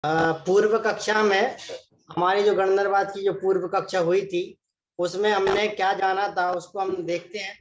पूर्व कक्षा में हमारी जो गणधरवाद की जो पूर्व कक्षा हुई थी उसमें हमने क्या जाना था उसको हम देखते हैं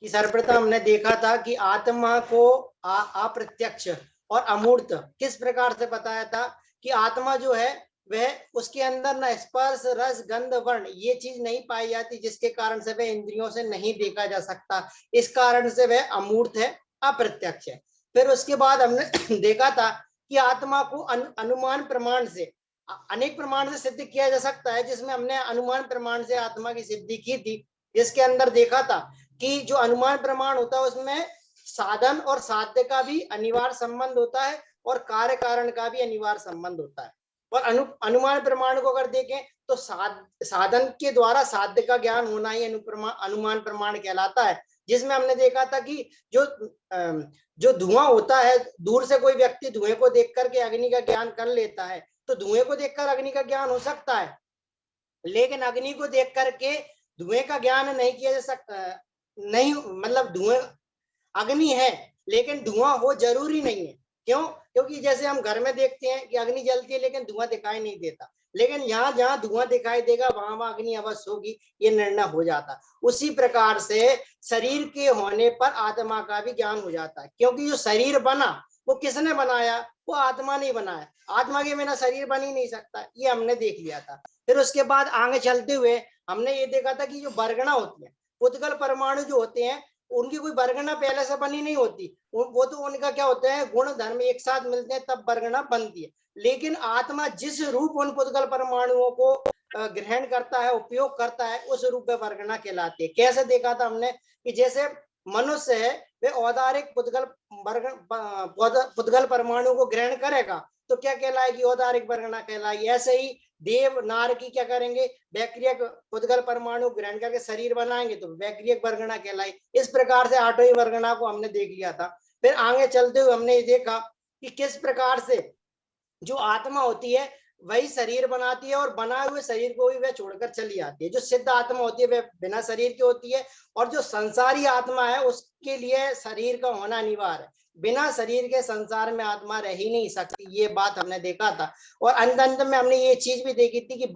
कि सर्वप्रथम हमने देखा था कि आत्मा को अप्रत्यक्ष और अमूर्त किस प्रकार से बताया था कि आत्मा जो है वह उसके अंदर ना स्पर्श रस गंध वर्ण ये चीज नहीं पाई जाती, जिसके कारण से वह इंद्रियों से नहीं देखा जा सकता। इस कारण से वह अमूर्त है, अप्रत्यक्ष है। फिर उसके बाद हमने देखा था कि आत्मा को अनुमान प्रमाण से अनेक प्रमाण से सिद्ध किया जा सकता है, जिसमें हमने अनुमान प्रमाण से आत्मा की सिद्धि की थी। जिसके अंदर देखा था कि जो अनुमान प्रमाण होता है उसमें साधन और साध्य का भी अनिवार्य संबंध होता है और कार्य कारण का भी अनिवार्य संबंध होता है। और अनुमान प्रमाण को अगर देखें तो साधन के द्वारा साध्य का ज्ञान होना ही अनुमान प्रमाण कहलाता है। जिसमें हमने देखा था कि जो धुआं होता है, दूर से कोई व्यक्ति धुएं को देख करके अग्नि का ज्ञान कर लेता है, तो धुएं को देखकर अग्नि का ज्ञान हो सकता है, लेकिन अग्नि को देख करके धुएं का ज्ञान नहीं किया जा सकता। नहीं, मतलब धुएं अग्नि है लेकिन धुआं हो जरूरी नहीं है। क्यों? क्योंकि जैसे हम घर में देखते हैं कि अग्नि जलती है लेकिन धुआं दिखाई नहीं देता, लेकिन यहाँ जहां धुआं दिखाई देगा वहां वहां अग्नि अवश्य होगी, ये निर्णय हो जाता। उसी प्रकार से शरीर के होने पर आत्मा का भी ज्ञान हो जाता है, क्योंकि जो शरीर बना वो किसने बनाया? वो आत्मा ने बनाया। आत्मा के बिना शरीर बन ही नहीं सकता, ये हमने देख लिया था। फिर उसके बाद आगे चलते हुए हमने ये देखा था कि जो वर्गणा होती है, उद्गल परमाणु जो होते हैं, उनकी कोई वर्गणा पहले से बनी नहीं होती। वो तो उनका क्या होता है, गुण धर्म एक साथ मिलते हैं तब वर्गणा बनती है। लेकिन आत्मा जिस रूप उन पुद्गल परमाणुओं को ग्रहण करता है, उपयोग करता है, उस रूप में वर्गणा कहलाती है। कैसे देखा था हमने कि जैसे मनुष्य है वे औदारिक पुद्गल परमाणु को ग्रहण करेगा तो क्या कहलाएगी? औदारिक वर्गणा कहलाएगी। ऐसे ही देव नार की क्या करेंगे? वैक्रियक पुद्गल परमाणु ग्रहण करके शरीर बनाएंगे तो वैक्रियक वर्गणा कहलाई। इस प्रकार से आठवीं वर्गणा को हमने देख लिया था। फिर आगे चलते हुए हमने ये देखा कि किस प्रकार से जो आत्मा होती है वही शरीर बनाती है और बनाए हुए शरीर को भी वह छोड़कर चली जाती है। जो सिद्ध आत्मा होती है वह बिना शरीर की होती है, और जो संसारी आत्मा है उसके लिए शरीर का होना अनिवार्य है। बिना शरीर के संसार में आत्मा रह ही नहीं सकती, ये बात हमने देखा था। और अंत में हमने ये चीज भी देखी थी कि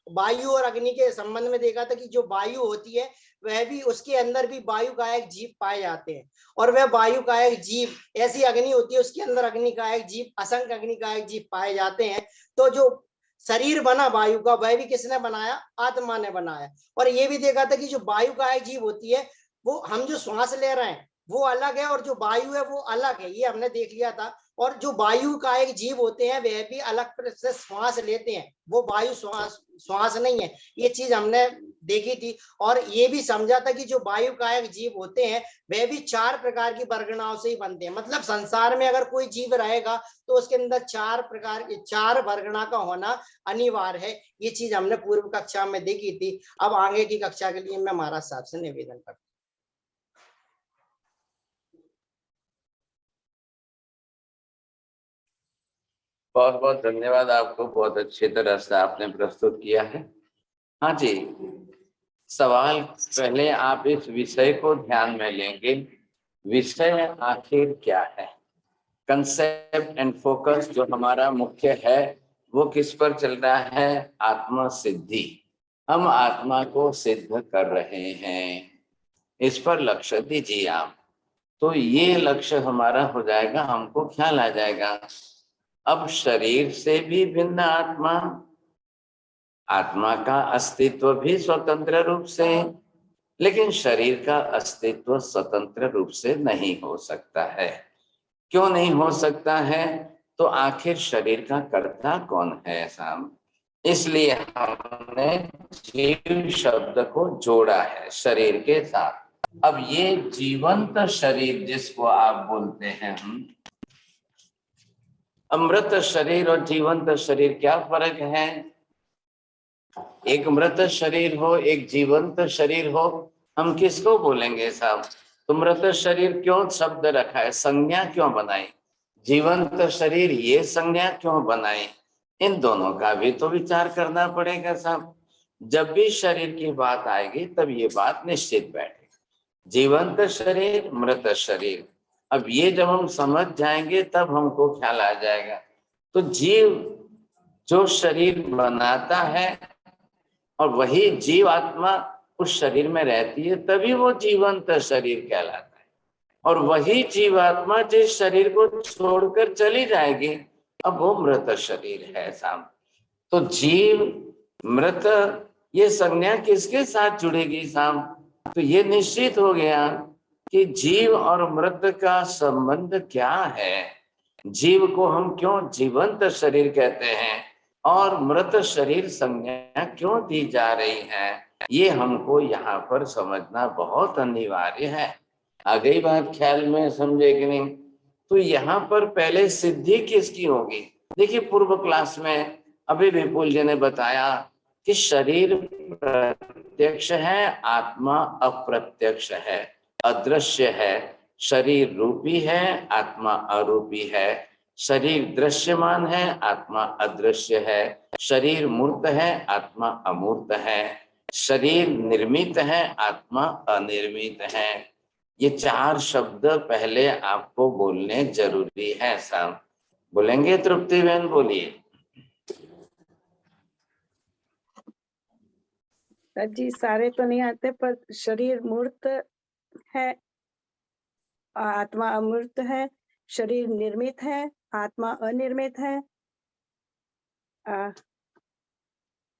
वायु और अग्नि के संबंध में देखा था कि जो वायु होती है वह भी, उसके अंदर भी वायु कायक जीव पाए जाते हैं, और वह वायु कायक जीव, ऐसी अग्नि होती है उसके अंदर अग्नि कायक जीव, असंख्य अग्नि कायक जीव पाए जाते हैं। तो जो शरीर बना वायु का वह भी किसने बनाया? आत्मा ने बनाया। और ये भी देखा था कि जो वायु कायक जीव होती है वो हम जो श्वास ले रहे हैं वो अलग है और जो वायु है वो अलग है, ये हमने देख लिया था। और जो वायु कायक जीव होते हैं वह भी अलग से श्वास लेते हैं, वो वायु श्वास नहीं है, ये चीज हमने देखी थी। और ये भी समझा था कि जो वायु कायक जीव होते हैं वह भी 4 प्रकार की वर्गणाओं से ही बनते हैं। मतलब संसार में अगर कोई जीव रहेगा तो उसके अंदर 4 प्रकार की 4 वर्गणा का होना अनिवार्य है। ये चीज हमने पूर्व कक्षा में देखी थी। अब आगे की कक्षा के लिए मैं महाराज साहब से निवेदन करता हूँ। बहुत बहुत धन्यवाद आपको, बहुत अच्छी तरह से आपने प्रस्तुत किया है। हाँ जी, सवाल पहले आप इस विषय को ध्यान में लेंगे। विषय आखिर क्या है? कंसेप्ट एंड फोकस जो हमारा मुख्य है वो किस पर चल रहा है? आत्मा सिद्धि। हम आत्मा को सिद्ध कर रहे हैं, इस पर लक्ष्य दीजिए आप। तो ये लक्ष्य हमारा हो जाएगा, हमको ख्याल आ जाएगा अब शरीर से भी भिन्न आत्मा, आत्मा का अस्तित्व भी स्वतंत्र रूप से, लेकिन शरीर का अस्तित्व स्वतंत्र रूप से नहीं हो सकता है। क्यों नहीं हो सकता है? तो आखिर शरीर का कर्ता कौन है साहब? इसलिए हमने जीव शब्द को जोड़ा है शरीर के साथ। अब ये जीवंत शरीर जिसको आप बोलते हैं, अमृत शरीर और जीवंत शरीर, क्या फर्क है? एक मृत शरीर हो, एक जीवंत शरीर हो, हम किसको बोलेंगे साहब? तो मृत शरीर क्यों शब्द रखा है, संज्ञा क्यों बनाई? जीवंत शरीर ये संज्ञा क्यों बनाई? इन दोनों का भी तो विचार करना पड़ेगा साहब। जब भी शरीर की बात आएगी तब ये बात निश्चित बैठेगी, जीवंत शरीर, मृत शरीर। अब ये जब हम समझ जाएंगे तब हमको ख्याल आ जाएगा तो जीव जो शरीर बनाता है और वही जीव आत्मा उस शरीर में रहती है, तभी वो जीवंत शरीर कहलाता है। और वही जीवात्मा जिस शरीर को छोड़कर चली जाएगी, अब वो मृत शरीर है साहब। तो जीव मृत ये संज्ञा किसके साथ जुड़ेगी साहब? तो ये निश्चित हो गया कि जीव और मृत का संबंध क्या है। जीव को हम क्यों जीवंत शरीर कहते हैं और मृत शरीर संज्ञा क्यों दी जा रही है, ये हमको यहाँ पर समझना बहुत अनिवार्य है। आ गई बात ख्याल में, समझे कि नहीं? तो यहाँ पर पहले सिद्धि किसकी होगी? देखिए पूर्व क्लास में अभी विपुल जी ने बताया कि शरीर प्रत्यक्ष है, आत्मा अप्रत्यक्ष है, अदृश्य है। शरीर रूपी है, आत्मा अरूपी है। शरीर दृश्यमान है, आत्मा अदृश्य है। शरीर मूर्त है, आत्मा अमूर्त है। शरीर निर्मित है, आत्मा अनिर्मित है। ये चार शब्द पहले आपको बोलने जरूरी है साहब। बोलेंगे तृप्ति बहन? बोलिए। जी सारे तो नहीं आते, पर शरीर मूर्त है, आत्मा अमूर्त है। शरीर निर्मित है, आत्मा अनिर्मित है।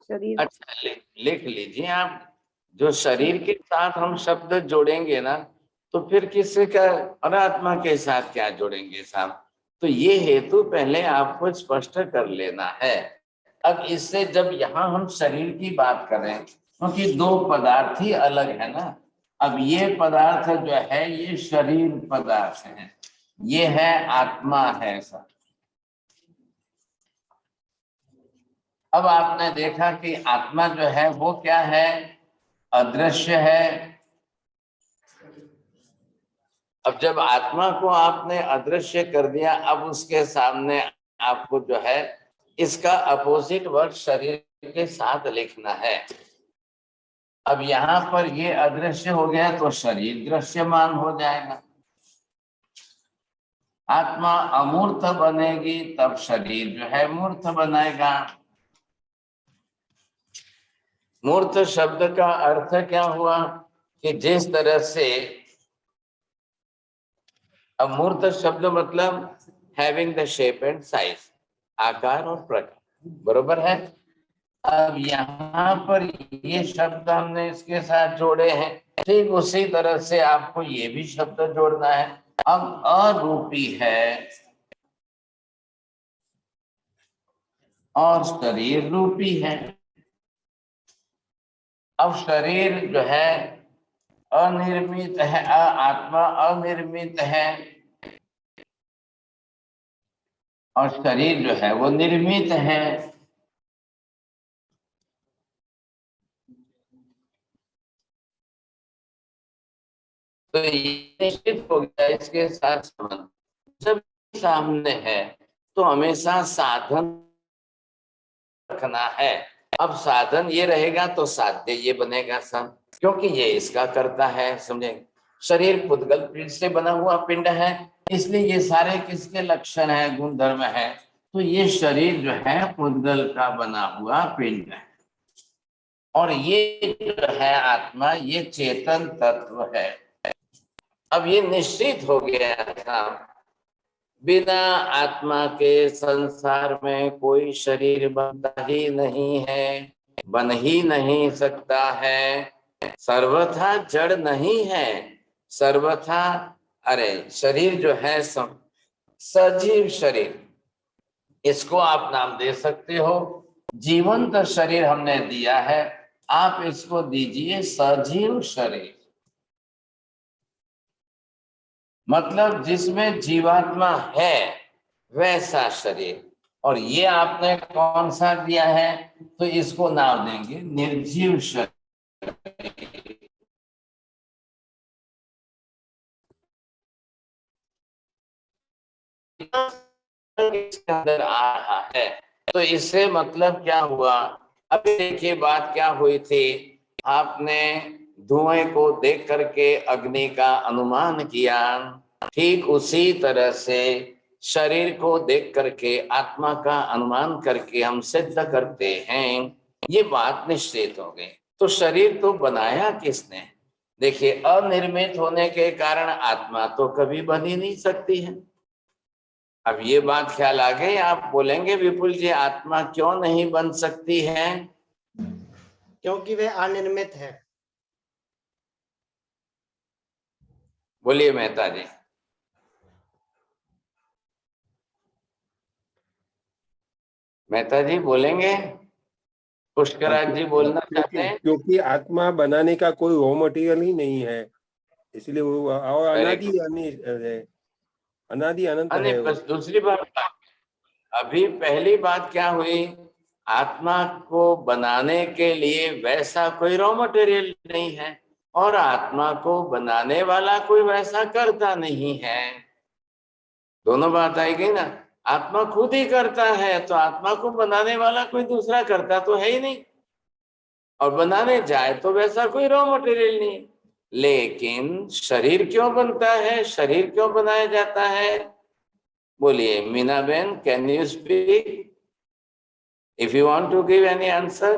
शरीर अच्छा लिख लीजिए आप। जो शरीर के साथ हम शब्द जोड़ेंगे ना, तो फिर किसी का और आत्मा के साथ क्या जोड़ेंगे साहब? तो ये हेतु पहले आपको स्पष्ट कर लेना है। अब इससे जब यहाँ हम शरीर की बात करें, क्योंकि दो पदार्थ ही अलग है ना। अब ये पदार्थ जो है ये शरीर पदार्थ है, ये है आत्मा है साहब। अब आपने देखा कि आत्मा जो है वो क्या है? अदृश्य है। अब जब आत्मा को आपने अदृश्य कर दिया, अब उसके सामने आपको जो है इसका अपोजिट वर्ड शरीर के साथ लिखना है। अब यहाँ पर ये अदृश्य हो गया तो शरीर दृश्यमान हो जाएगा। आत्मा अमूर्त बनेगी तब शरीर जो है मूर्त बनेगा। मूर्त शब्द का अर्थ क्या हुआ कि जिस तरह से, अब मूर्त शब्द मतलब having the shape and size, आकार और प्रकार, बरोबर है। अब यहाँ पर ये शब्द हमने इसके साथ जोड़े हैं, ठीक उसी तरह से आपको ये भी शब्द जोड़ना है। अब अरूपी है और शरीर रूपी है। अब शरीर जो है अनिर्मित है, आत्मा अनिर्मित है और शरीर जो है वो निर्मित है। तो ये निश्चित हो गया इसके साथ संबंध। जब सामने है तो हमेशा साधन रखना है। अब साधन ये रहेगा तो साध्य ये बनेगा सब, क्योंकि ये इसका करता है, समझे। शरीर पुद्गल पिंड से बना हुआ पिंड है, इसलिए ये सारे किसके लक्षण है, गुण धर्म है। तो ये शरीर जो है पुद्गल का बना हुआ पिंड है और ये जो है आत्मा ये चेतन तत्व है। अब ये निश्चित हो गया था, बिना आत्मा के संसार में कोई शरीर बनता ही नहीं है, बन ही नहीं सकता है। सर्वथा जड़ नहीं है, सर्वथा, अरे शरीर जो है सजीव शरीर, इसको आप नाम दे सकते हो। जीवंत शरीर हमने दिया है, आप इसको दीजिए सजीव शरीर, मतलब जिसमें जीवात्मा है वैसा शरीर। और ये आपने कौन सा दिया है, तो इसको नाम देंगे निर्जीव शरीर। इसके अंदर आ रहा है, तो इससे मतलब क्या हुआ? अभी देखिए बात क्या हुई थी, आपने धुएं को देख करके अग्नि का अनुमान किया, ठीक उसी तरह से शरीर को देख करके आत्मा का अनुमान करके हम सिद्ध करते हैं, ये बात निश्चित हो गई। तो शरीर तो बनाया किसने? देखिए, अनिर्मित होने के कारण आत्मा तो कभी बन ही नहीं सकती है। अब ये बात ख्याल आ गई। आप बोलेंगे विपुल जी आत्मा क्यों नहीं बन सकती है? क्योंकि वे अनिर्मित है। बोलिए मेहता जी। मेहता जी बोलेंगे? पुष्कराज जी बोलना चाहते हैं? क्योंकि आत्मा बनाने का कोई रॉ मटेरियल ही नहीं है, इसलिए वो और अनादि अनंत है। बस दूसरी बात, अभी पहली बात क्या हुई? आत्मा को बनाने के लिए वैसा कोई रॉ मटेरियल नहीं है और आत्मा को बनाने वाला कोई वैसा करता नहीं है। दोनों बात आएगी ना। आत्मा खुद ही करता है तो आत्मा को बनाने वाला कोई दूसरा करता तो है ही नहीं, और बनाने जाए तो वैसा कोई रॉ मटेरियल नहीं। लेकिन शरीर क्यों बनता है, शरीर क्यों बनाया जाता है? बोलिए मीना बहन, can you speak if you want to give any answer?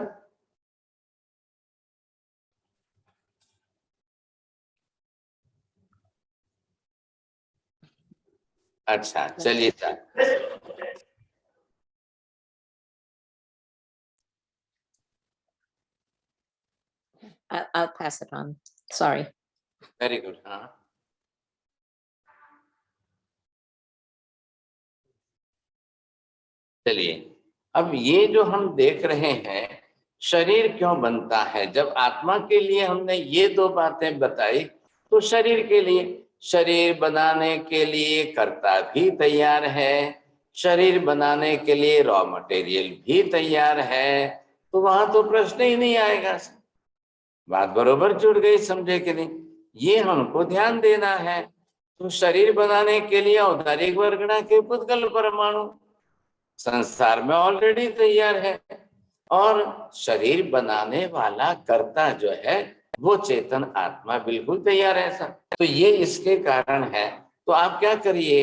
अच्छा चलिए I'll pass it on. Sorry. Very good. हाँ चलिए, अब ये जो हम देख रहे हैं शरीर क्यों बनता है, जब आत्मा के लिए हमने ये दो बातें बताई तो शरीर के लिए, शरीर बनाने के लिए कर्ता भी तैयार है, शरीर बनाने के लिए रॉ मटेरियल भी तैयार है, तो वहां तो प्रश्न ही नहीं आएगा। बात बरोबर जुड़ गई, समझे कि नहीं? ये हमको ध्यान देना है। तो शरीर बनाने के लिए औदारिक वर्गणा के पुद्गल परमाणु संसार में ऑलरेडी तैयार है, और शरीर बनाने वाला कर्ता जो है वो चेतन आत्मा बिल्कुल तैयार है सर। तो ये इसके कारण है। तो आप क्या करिए,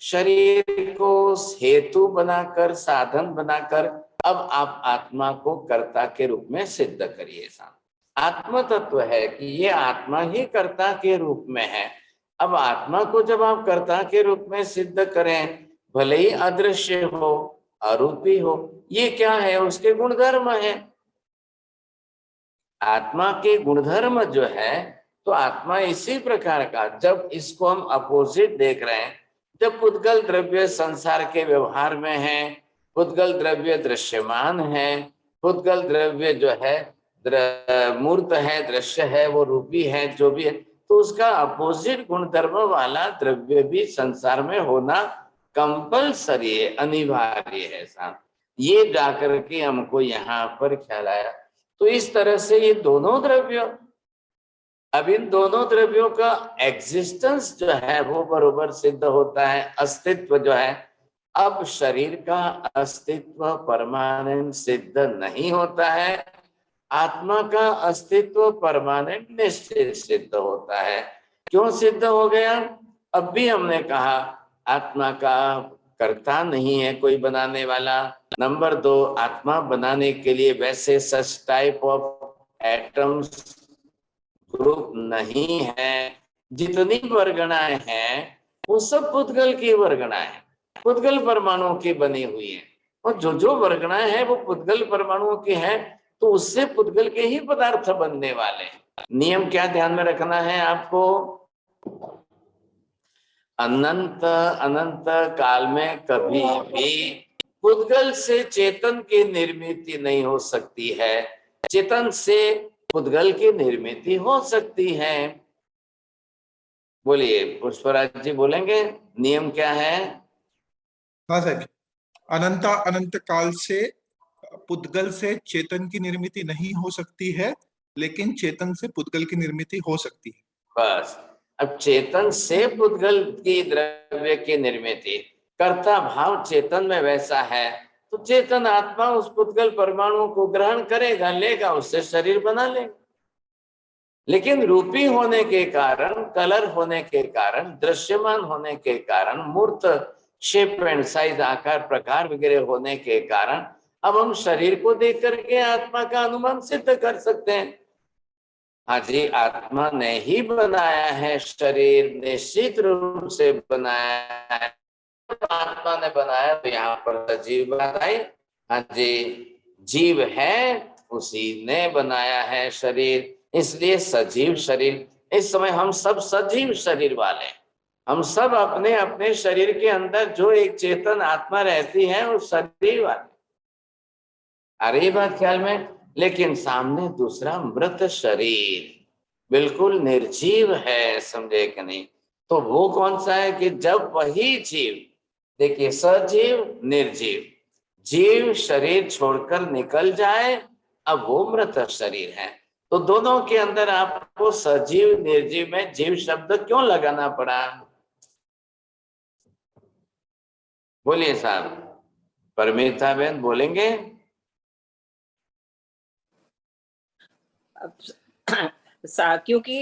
शरीर को हेतु बनाकर, साधन बनाकर अब आप आत्मा को कर्ता के रूप में सिद्ध करिए सर। आत्म तत्व है कि ये आत्मा ही कर्ता के रूप में है। अब आत्मा को जब आप कर्ता के रूप में सिद्ध करें, भले ही अदृश्य हो, अरूपी हो, ये क्या है? उसके गुणधर्म है। आत्मा के गुणधर्म जो है, तो आत्मा इसी प्रकार का, जब इसको हम अपोजिट देख रहे हैं, जब पुद्गल द्रव्य संसार के व्यवहार में है, पुद्गल द्रव्य दृश्यमान है, पुद्गल द्रव्य जो है मूर्त है, दृश्य है, वो रूपी है, जो भी है, तो उसका अपोजिट गुणधर्म वाला द्रव्य भी संसार में होना कंपल्सरी है, अनिवार्य है साहब। ये जाकर के हमको यहाँ पर ख्याल आया। तो इस तरह से ये दोनों द्रव्यों, अब इन दोनों द्रव्यों का एग्जिस्टेंस जो है वो बरोबर सिद्ध होता है, अस्तित्व जो है। अब शरीर का अस्तित्व परमानेंट सिद्ध नहीं होता है, आत्मा का अस्तित्व परमानेंट निश्चित सिद्ध होता है। क्यों सिद्ध हो गया? अब भी हमने कहा आत्मा का कर्ता नहीं है कोई बनाने वाला। नंबर 2, आत्मा बनाने के लिए वैसे such type of atoms group नहीं है। जितनी वर्गणाएं हैं वो सब पुद्गल की वर्गणाएं हैं, पुद्गल परमाणुओं की बनी हुई है, और जो वर्गणाएं हैं वो पुद्गल परमाणुओं की है, तो उससे पुद्गल के ही पदार्थ बनने वाले हैं। नियम क्या ध्यान में रखना है आपको? अनंत अनंत काल में कभी भी पुद्गल से चेतन की निर्मिति नहीं हो सकती है, चेतन से पुद्गल की निर्मिति हो सकती है। बोलिए पुष्पराज जी, बोलेंगे नियम क्या है? हाँ सर, अनंत काल से पुद्गल से चेतन की निर्मिति नहीं हो सकती है, लेकिन चेतन से पुद्गल की निर्मिति हो सकती है। बस, अब चेतन से पुद्गल की द्रव्य की निर्मिति, कर्ता भाव चेतन में वैसा है, तो चेतन आत्मा उस पुद्गल परमाणु को ग्रहण करेगा, लेगा, उससे शरीर बना लेगा। लेकिन रूपी होने के कारण, कलर होने के कारण, दृश्यमान होने के कारण, मूर्त शेप एंड साइज, आकार प्रकार वगैरह होने के कारण अब हम शरीर को देख करके आत्मा का अनुमान सिद्ध कर सकते हैं। हाँ जी, आत्मा ने ही बनाया है शरीर, निश्चित रूप से बनाया है। आत्मा ने बनाया तो यहाँ पर सजीव बात आई। हाँ जी, जीव है, उसी ने बनाया है शरीर, इसलिए सजीव शरीर। इस समय हम सब सजीव शरीर वाले हैं। हम सब अपने अपने शरीर के अंदर जो एक चेतन आत्मा रहती है उस शरीर वाले। अरे ये बात ख्याल में। लेकिन सामने दूसरा मृत शरीर बिल्कुल निर्जीव है, समझे कि नहीं? तो वो कौन सा है कि जब वही जीव, देखिए सजीव निर्जीव, जीव शरीर छोड़कर निकल जाए, अब वो मृत शरीर है। तो दोनों के अंदर आपको सजीव निर्जीव में जीव शब्द क्यों लगाना पड़ा? बोलिए साहब, परमिता बहन बोलेंगे? क्योंकि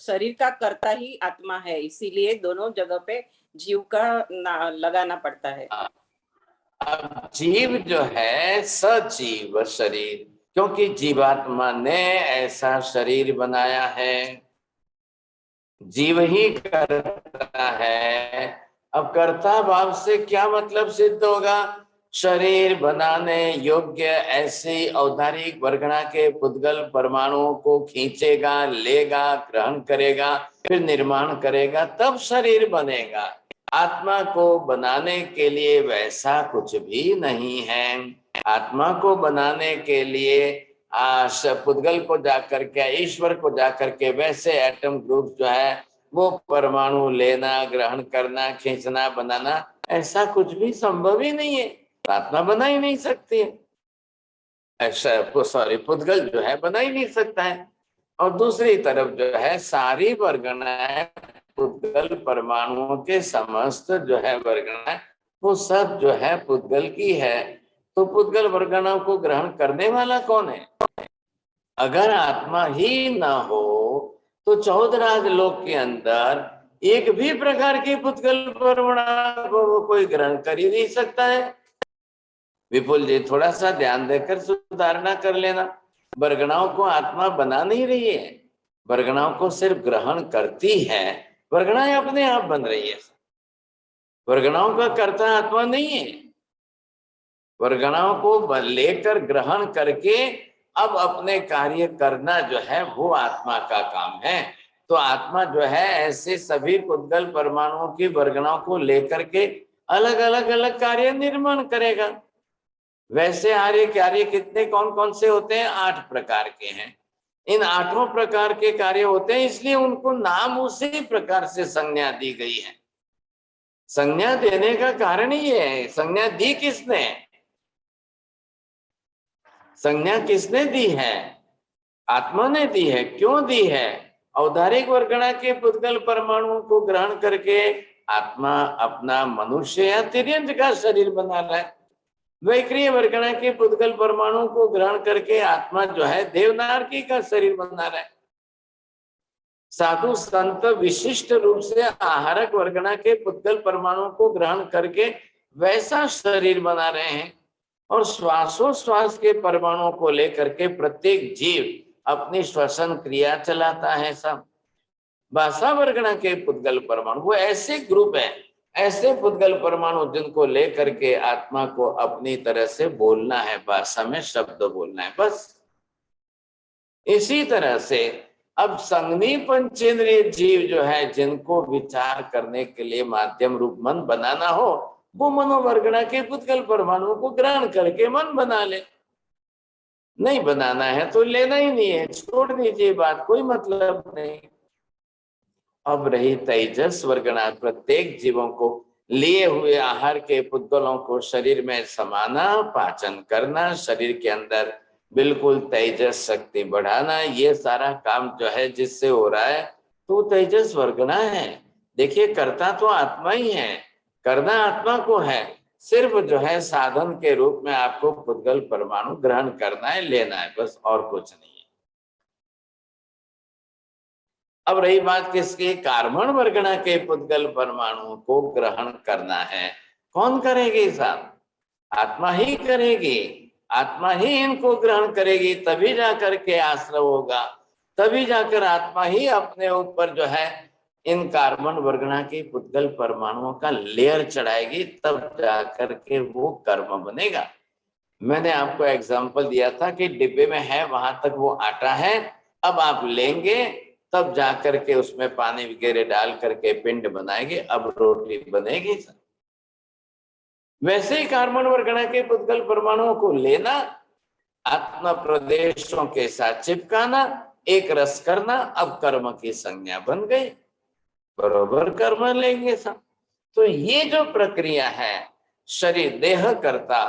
शरीर का कर्ता ही आत्मा है, इसीलिए दोनों जगह पे जीव का लगाना पड़ता है। अब जीव जो है सजीव शरीर, क्योंकि जीवात्मा ने ऐसा शरीर बनाया है, जीव ही करता है। अब कर्ता भाव से क्या मतलब सिद्ध होगा? शरीर बनाने योग्य ऐसी औदारिक वर्गणा के पुद्गल परमाणुओं को खींचेगा, लेगा, ग्रहण करेगा, फिर निर्माण करेगा, तब शरीर बनेगा। आत्मा को बनाने के लिए वैसा कुछ भी नहीं है। आत्मा को बनाने के लिए पुद्गल को जाकर के, ईश्वर को जाकर के वैसे एटम ग्रुप जो है वो परमाणु लेना, ग्रहण करना, खींचना, बनाना, ऐसा कुछ भी संभव ही नहीं है। आत्मा बना ही नहीं सकती है, ऐसा सॉरी पुद्गल जो है बना ही नहीं सकता है। और दूसरी तरफ जो है सारी वर्गणाएं पुद्गल परमाणुओं के समस्त जो है वर्गणाएं वो सब जो है पुद्गल की है। तो पुद्गल वर्गणाओं को ग्रहण करने वाला कौन है? अगर आत्मा ही ना हो तो 14 लोक के अंदर एक भी प्रकार की पुद्गल परमाणु को कोई ग्रहण कर ही नहीं सकता है। विपुल जी थोड़ा सा ध्यान देकर सुधारना कर लेना। वर्गणाओं को आत्मा बना नहीं रही है, वर्गणाओं को सिर्फ ग्रहण करती है। वर्गणाएं अपने आप बन रही है, वर्गणाओं का कर्ता आत्मा नहीं है। वर्गणाओं को लेकर ग्रहण करके अब अपने कार्य करना जो है वो आत्मा का काम है। तो आत्मा जो है ऐसे सभी पुद्गल परमाणुओं की वर्गणाओं को लेकर के अलग अलग कार्य निर्माण करेगा। वैसे आर्य कार्य कितने कौन कौन से होते हैं? 8 प्रकार के हैं। इन 8 प्रकार के कार्य होते हैं, इसलिए उनको नाम उसी प्रकार से संज्ञा दी गई है। संज्ञा देने का कारण ही है, संज्ञा दी किसने? संज्ञा किसने दी है? आत्मा ने दी है। क्यों दी है? औदारिक वर्गणा के पुद्गल परमाणुओं को ग्रहण करके आत्मा अपना मनुष्य या तिर्यंज का शरीर बना रहा है। वैक्रिय वर्गणा के पुद्गल परमाणुओं को ग्रहण करके आत्मा जो है देवनारकी का शरीर बना रहा है। साधु संत विशिष्ट रूप से आहारक वर्गणा के पुद्गल परमाणुओं को ग्रहण करके वैसा शरीर बना रहे हैं। और श्वासोश्वास के परमाणुओं को लेकर के प्रत्येक जीव अपनी श्वसन क्रिया चलाता है। सब भाषा वर्गणा के पुद्गल परमाणु वो ऐसे ग्रुप है, ऐसे पुद्गल परमाणु जिनको लेकर के आत्मा को अपनी तरह से बोलना है, भाषा में शब्द बोलना है, बस। इसी तरह से अब संगनी पंचेंद्रिय जीव जो है, जिनको विचार करने के लिए माध्यम रूप मन बनाना हो, वो मनोवर्गणा के पुद्गल परमाणुओं को ग्रहण करके मन बना ले। नहीं बनाना है तो लेना ही नहीं है, छोड़ दीजिए बात, कोई मतलब नहीं। अब रही तेजस वर्गणा, प्रत्येक जीवों को लिए हुए आहार के पुद्गलों को शरीर में समाना, पाचन करना, शरीर के अंदर बिल्कुल तेजस शक्ति बढ़ाना, ये सारा काम जो है जिससे हो रहा है तो तेजस वर्गणा है। देखिए करता तो आत्मा ही है, करना आत्मा को है, सिर्फ जो है साधन के रूप में आपको पुद्गल परमाणु ग्रहण करना है, लेना है, बस और कुछ नहीं है। अब रही बात किसकी, कार्बन वर्गणा के पुद्गल परमाणुओं को ग्रहण करना है। कौन करेगी साहब? आत्मा ही करेगी, आत्मा ही इनको ग्रहण करेगी, तभी जाकर के आश्रव होगा, तभी जाकर आत्मा ही अपने ऊपर जो है इन कार्बन वर्गणा के पुद्गल परमाणुओं का लेयर चढ़ाएगी, तब जाकर के वो कर्म बनेगा। मैंने आपको एग्जांपल दिया था कि डिब्बे में है, वहां तक वो आटा है, अब आप लेंगे तब जाकर के उसमें पानी वगैरह डाल करके पिंड बनाएंगे, अब रोटी बनेगी। वैसे ही कार्बन वर्गणा के पुद्गल परमाणुओं को लेना, आत्मा प्रदेशों के साथ चिपकाना, एक रस करना, अब कर्म की संज्ञा बन गई, बरोबर कर्म लेंगे सब। तो ये जो प्रक्रिया है शरीर देह करता।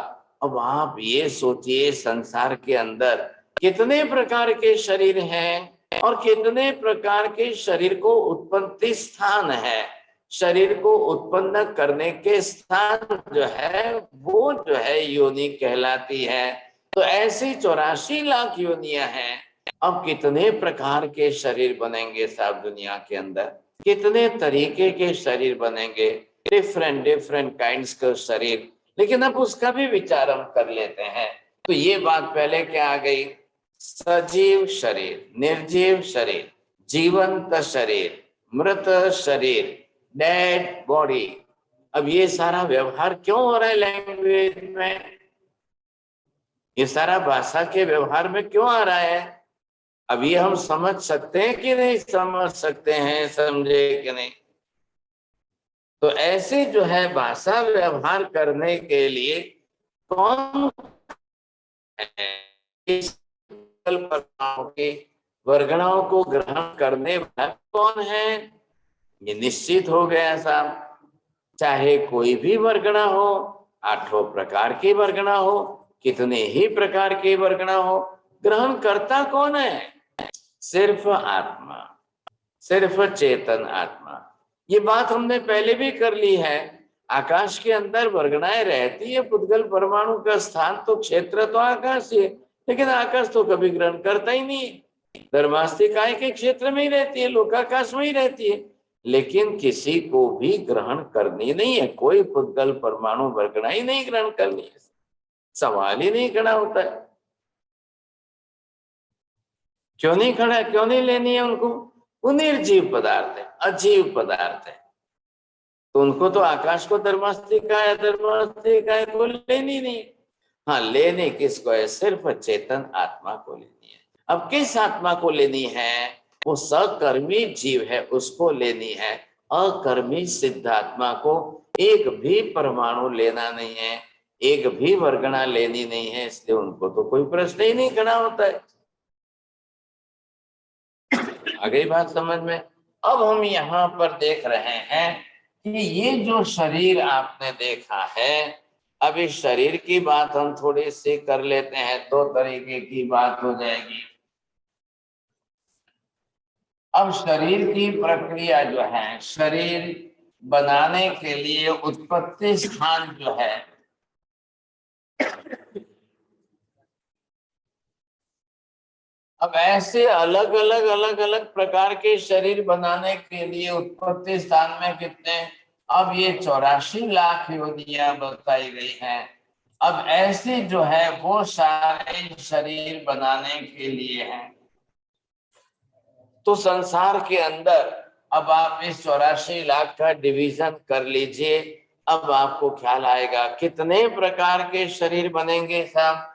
अब आप ये सोचिए संसार के अंदर कितने प्रकार के शरीर हैं और कितने प्रकार के शरीर को उत्पत्ति स्थान है, शरीर को उत्पन्न करने के स्थान जो है वो जो है योनि कहलाती है। तो ऐसी 84 लाख योनियां हैं। अब कितने प्रकार के शरीर बनेंगे साहब दुनिया के अंदर, कितने तरीके के शरीर बनेंगे, डिफरेंट काइंड्स का शरीर। लेकिन अब उसका भी विचार हम कर लेते हैं। तो ये बात पहले क्या आ गई, सजीव शरीर, निर्जीव शरीर, जीवंत शरीर, मृत शरीर, डेड बॉडी। अब ये सारा व्यवहार क्यों हो रहा है लैंग्वेज में, ये सारा भाषा के व्यवहार में क्यों आ रहा है? अब ये हम समझ सकते हैं कि नहीं समझ सकते हैं, समझे कि नहीं? तो ऐसे जो है भाषा व्यवहार करने के लिए कौन की वर्गणाओं को ग्रहण करने वाला कौन है, ये निश्चित हो गया साहब। चाहे कोई भी वर्गणा हो, 8 प्रकार की वर्गणा हो, कितने ही प्रकार की वर्गणा हो, ग्रहण करता कौन है? सिर्फ आत्मा, सिर्फ चेतन आत्मा। ये बात हमने पहले भी कर ली है। आकाश के अंदर वर्गणाएं रहती है, पुद्गल परमाणु का स्थान तो क्षेत्र तो आकाश है, लेकिन आकाश तो कभी ग्रहण करता ही नहीं है। धर्मास्तिकाय के क्षेत्र में ही रहती है, लोकाकाश में ही रहती है, लेकिन किसी को भी ग्रहण करनी नहीं है। कोई पुद्गल परमाणु वर्गणा ही नहीं ग्रहण करनी है, सवाल ही नहीं खड़ा होता है। क्यों नहीं खड़ा, क्यों नहीं लेनी है उनको? वो निर्जीव पदार्थ है, अजीव पदार्थ है, तो उनको तो आकाश को धर्मास्तिकाय को लेनी नहीं। हाँ, लेने किसको है? सिर्फ चेतन आत्मा को लेनी है। अब किस आत्मा को लेनी है? वो सकर्मी जीव है, उसको लेनी है। अकर्मी सिद्ध आत्मा को एक भी परमाणु लेना नहीं है, एक भी वर्गणा लेनी नहीं है, इसलिए उनको तो कोई प्रश्न ही नहीं खड़ा होता है। आ गई बात समझ में? अब हम यहाँ पर देख रहे हैं कि ये जो शरीर आपने देखा है, अब इस शरीर की बात हम थोड़ी सी कर लेते हैं, 2 तरीके की बात हो जाएगी। अब शरीर की प्रक्रिया जो है, शरीर बनाने के लिए उत्पत्ति स्थान जो है, अब ऐसे अलग अलग प्रकार के शरीर बनाने के लिए उत्पत्ति स्थान में कितने, अब ये 84 लाख योनियां बताई गई हैं। अब ऐसे जो है वो सारे शरीर बनाने के लिए हैं। तो संसार के अंदर अब आप इस 84 लाख का डिवीजन कर लीजिए, अब आपको ख्याल आएगा कितने प्रकार के शरीर बनेंगे साहब।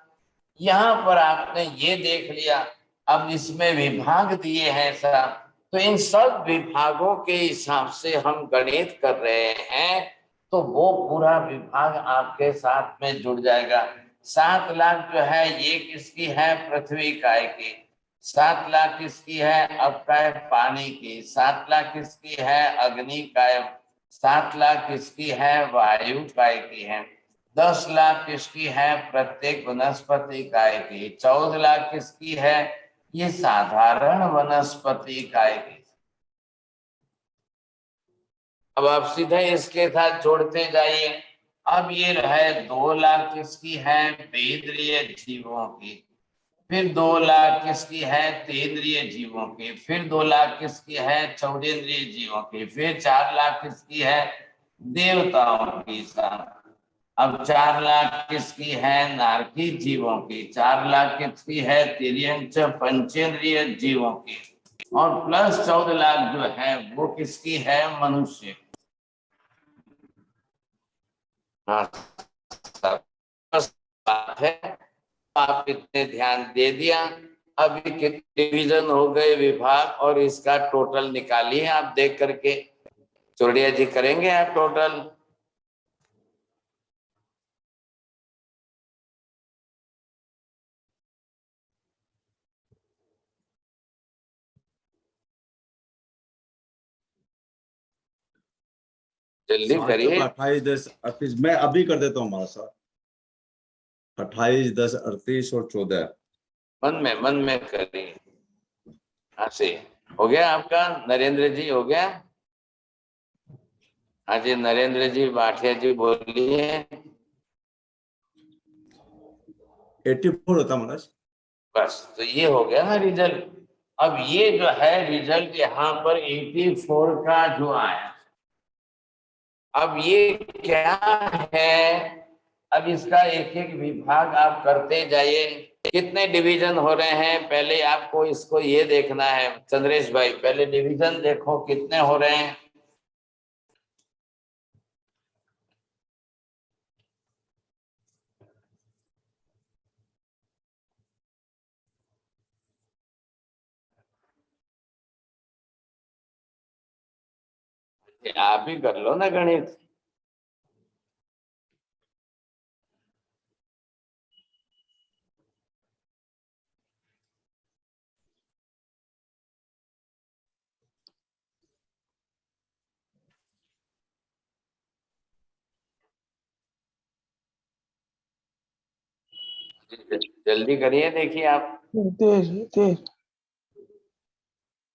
यहाँ पर आपने ये देख लिया, अब इसमें विभाग दिए हैं साहब, तो इन सब विभागों के हिसाब से हम गणित कर रहे हैं, तो वो पूरा विभाग आपके साथ में जुड़ जाएगा। 7 लाख जो है ये किसकी है? पृथ्वी काय की। 7 लाख किसकी है? अवकाय पानी की। 7 लाख किसकी है? अग्नि काय। 7 लाख किसकी है? वायु काय की है। 10 लाख किसकी है? प्रत्येक वनस्पति काय की। 14 लाख किसकी है? ये साधारण वनस्पति काय की। अब आप सीधे इसके साथ जोड़ते जाइए। अब ये है 2 लाख किसकी है? वेदरीय जीवों की। फिर 2 लाख किसकी है? तेंद्रिय जीवों की। फिर 2 लाख किसकी है? चौदेंद्रिय जीवों की। फिर 4 लाख किसकी है? देवताओं की। अब 4 लाख किसकी है? नारकी जीवों की। 4 लाख किसकी है? तिर्यंच पंचेंद्रिय जीवों की। और प्लस 14 लाख जो है वो किसकी है? मनुष्य। हाँ, बस बात है। आप इतने ध्यान दे दिया। अभी कितने डिवीजन हो गए विभाग, और इसका टोटल निकालिए आप देख करके। चोरडिया जी करेंगे आप टोटल? जल्दी करिए। 28, 10, 38 मैं अभी कर देता हूँ हमारा साथ। 28, 10, 38 और 14। मन में करिए। हाँ से हो गया आपका? नरेंद्र जी हो गया? हाँ जी, नरेंद्र जी भाटिया जी बोलिए। 84 होता महाराज। बस, तो ये हो गया ना रिजल्ट। अब ये जो है रिजल्ट यहाँ पर 84 का जो आया, अब ये क्या है? अब इसका एक एक विभाग आप करते जाइए। कितने डिवीजन हो रहे हैं पहले आपको इसको ये देखना है। चंद्रेश भाई पहले डिवीजन देखो कितने हो रहे हैं। आप ही कर लो ना गणित। जल्दी करिए, देखिए आप।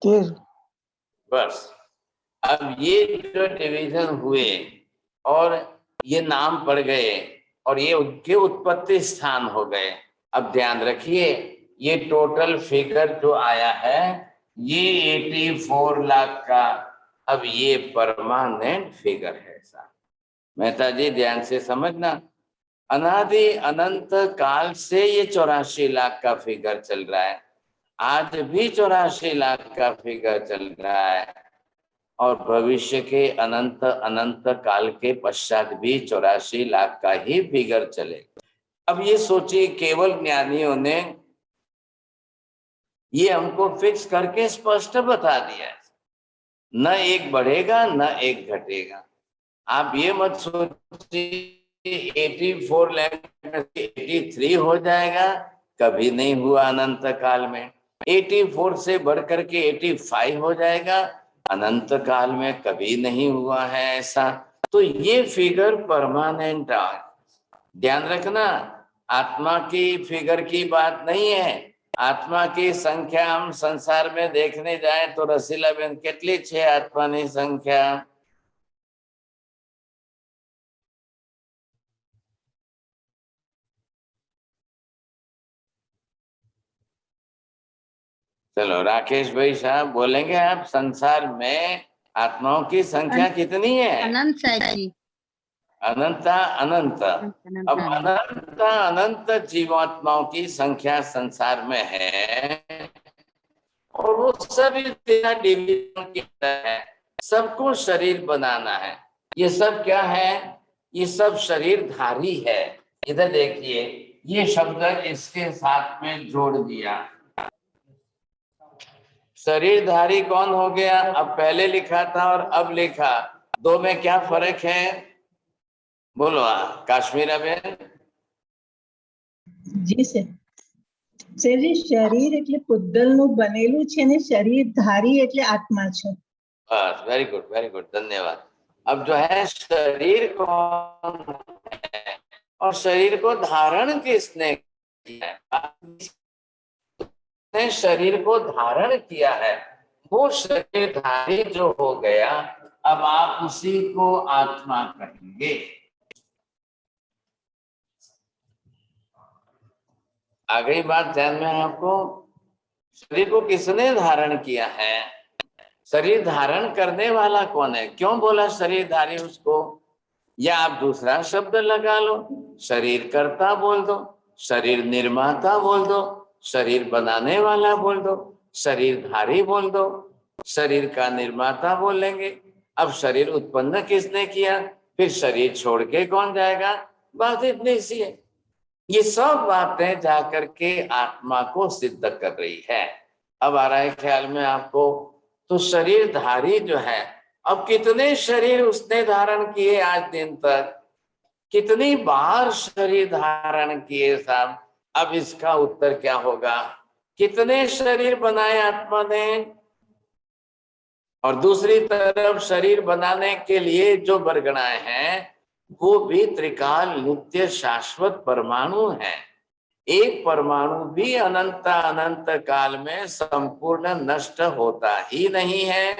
13। बस, अब ये जो डिवीजन हुए और ये नाम पड़ गए और ये उनके उत्पत्ति स्थान हो गए। अब ध्यान रखिए, ये टोटल फिगर जो आया है ये 84 लाख का, अब ये परमानेंट फिगर है साहब। मेहता जी ध्यान से समझना, अनादि अनंत काल से ये 84 लाख का फिगर चल रहा है। आज भी 84 लाख का फिगर चल रहा है, और भविष्य के अनंत अनंत काल के पश्चात भी 84 लाख का ही फिगर चलेगा। अब ये सोचिए, केवल ज्ञानियों ने ये हमको फिक्स करके स्पष्ट बता दिया है, न एक बढ़ेगा न एक घटेगा। आप ये मत सोचिए 84 लाख में से 83 हो जाएगा, कभी नहीं हुआ अनंत काल में। 84 से बढ़कर के 85 हो जाएगा, अनंत काल में कभी नहीं हुआ है ऐसा। तो ये फिगर परमानेंट है। ध्यान रखना, आत्मा की फिगर की बात नहीं है। आत्मा की संख्या हम संसार में देखने जाए तो रसीला बेन કેટલી છે આત્માની સંખ્યા? चलो राकेश भाई साहब बोलेंगे आप, संसार में आत्माओं की संख्या कितनी है? अनंत है जी। अनंता अनंत। अब अनंत अनंत जीवात्माओं की संख्या संसार में है, और वो सभी तेरा डिवीजन की तरह है। सबको शरीर बनाना है। ये सब क्या है? ये सब शरीरधारी है। इधर देखिए, ये शब्द इसके साथ में जोड़ दिया। शरीरधारी कौन हो गया? अब पहले लिखा था और अब लिखा, दो में क्या फर्क है? बोलो काश्मीरा बेन। જી સર. સર શરીર એટલે પુદ્ગલનું બનેલું છે ને શરીરધારી એટલે આત્મા છે. बस, वेरी गुड, धन्यवाद। अब जो है शरीर कौन है और शरीर को धारण किसने किया है? शरीर को धारण किया है, वो शरीरधारी जो हो गया, अब आप उसी को आत्मा कहेंगे। आ गई बात ध्यान में आपको? शरीर को किसने धारण किया है? शरीर धारण करने वाला कौन है? क्यों बोला शरीरधारी उसको? या आप दूसरा शब्द लगा लो, शरीर कर्ता बोल दो, शरीर निर्माता बोल दो, शरीर बनाने वाला बोल दो, शरीरधारी बोल दो, शरीर का निर्माता बोल लेंगे। अब शरीर उत्पन्न किसने किया? फिर शरीर छोड़ के कौन जाएगा? बात इतनी सी है। ये सब बातें जाकर के आत्मा को सिद्ध कर रही है। अब आ रहा है ख्याल में आपको? तो शरीरधारी जो है, अब कितने शरीर उसने धारण किए आज दिन तक? कितनी बार शरीर धारण किए साहब? अब इसका उत्तर क्या होगा? कितने शरीर बनाए आत्मा ने? और दूसरी तरफ शरीर बनाने के लिए जो बरगणाए हैं वो भी त्रिकाल नित्य शाश्वत परमाणु है। एक परमाणु भी अनंत अनंत काल में संपूर्ण नष्ट होता ही नहीं है,